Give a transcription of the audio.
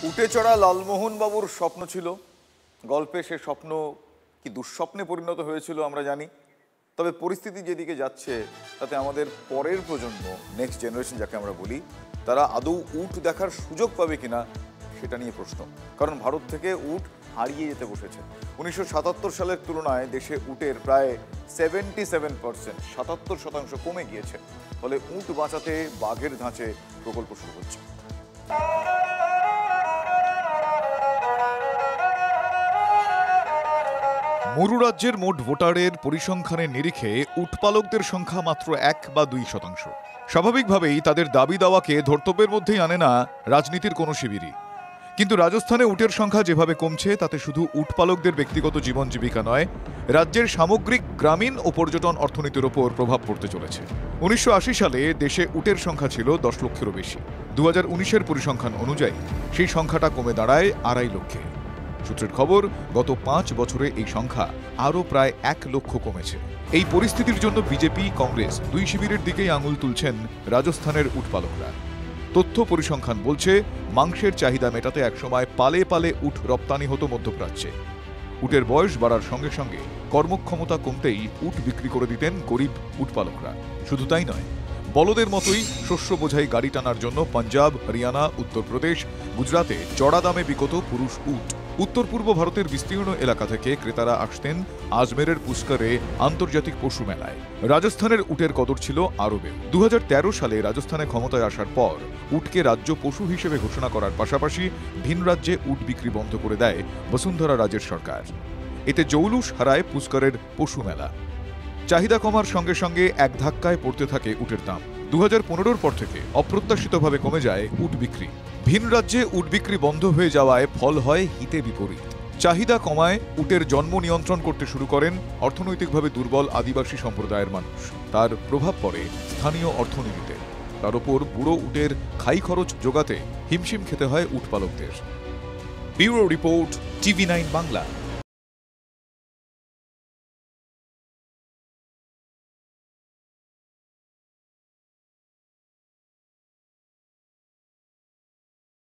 উঠে চড়া লালমোহন বাবুর স্বপ্ন ছিল, গল্পে সে স্বপ্ন কি দুঃস্বপ্নে পরিণত হয়েছিল আমরা জানি। তবে পরিস্থিতি যেদিকে যাচ্ছে তাতে আমাদের পরের প্রজন্ম, নেক্সট জেনারেশন যাকে আমরা বলি, তারা আদৌ উট দেখার সুযোগ পাবে কিনা সেটা নিয়ে প্রশ্ন। কারণ ভারত থেকে উট হারিয়ে যেতে বসেছে। 1977 সালের তুলনায় দেশে উটের প্রায় 77% কমে গিয়েছে। ফলে উট বাঁচাতে বাঘের ধাঁচে প্রকল্প শুরু হচ্ছে। মরু রাজ্যের মোট ভোটারের পরিসংখ্যানের নিরিখে উটপালকদের সংখ্যা মাত্র 1 বা 2%। স্বাভাবিকভাবেই তাদের দাবি দাওয়াকে ধর্তব্যের মধ্যেই আনে না রাজনীতির কোনো শিবিরই। কিন্তু রাজস্থানে উটের সংখ্যা যেভাবে কমছে তাতে শুধু উটপালকদের ব্যক্তিগত জীবন জীবিকা নয়, রাজ্যের সামগ্রিক গ্রামীণ ও পর্যটন অর্থনীতির ওপর প্রভাব পড়তে চলেছে। 1980 সালে দেশে উটের সংখ্যা ছিল 10 লক্ষেরও বেশি। 2019-এর পরিসংখ্যান অনুযায়ী সেই সংখ্যাটা কমে দাঁড়ায় 2.5 লক্ষে। সূত্রের খবর, গত 5 বছরে এই সংখ্যা আরও প্রায় 1 লক্ষ কমেছে। এই পরিস্থিতির জন্য বিজেপি, কংগ্রেস দুই শিবিরের দিকেই আঙুল তুলছেন রাজস্থানের উটপালকরা। তথ্য পরিসংখ্যান বলছে, মাংসের চাহিদা মেটাতে একসময় পালে পালে উট রপ্তানি হতো মধ্যপ্রাচ্যে। উটের বয়স বাড়ার সঙ্গে সঙ্গে কর্মক্ষমতা কমতেই উট বিক্রি করে দিতেন গরিব উটপালকরা। শুধু তাই নয়, বলদের মতোই শস্য বোঝাই গাড়ি টানার জন্য পাঞ্জাব, হরিয়ানা, উত্তরপ্রদেশ, গুজরাতে চড়া দামে বিকত পুরুষ উট। উত্তর পূর্ব ভারতের বিস্তীর্ণ এলাকা থেকে ক্রেতারা আসতেন আজমেরের পুষ্করে আন্তর্জাতিক পশু মেলায়। রাজস্থানের উটের কদর ছিল আরবে। 2013 সালে রাজস্থানে ক্ষমতায় আসার পর উটকে রাজ্য পশু হিসেবে ঘোষণা করার পাশাপাশি ভিন রাজ্যে উট বিক্রি বন্ধ করে দেয় বসুন্ধরা রাজের সরকার। এতে জৌলুস হারায় পুষ্করের পশু মেলা। চাহিদা কমার সঙ্গে সঙ্গে এক ধাক্কায় পড়তে থাকে উটের দাম। 2015-র পর থেকে অপ্রত্যাশিতভাবে কমে যায় উট বিক্রি। ভিন রাজ্যে উট বিক্রি বন্ধ হয়ে যাওয়ায় ফল হয় হিতে বিপরীত। চাহিদা কমায় উটের জন্ম নিয়ন্ত্রণ করতে শুরু করেন অর্থনৈতিকভাবে দুর্বল আদিবাসী সম্প্রদায়ের মানুষ। তার প্রভাব পড়ে স্থানীয় অর্থনীতিতে। তার উপর বুড়ো উটের খাই খরচ জোগাতে হিমশিম খেতে হয় উটপালকদের। Bureau report, TV9 Bangla.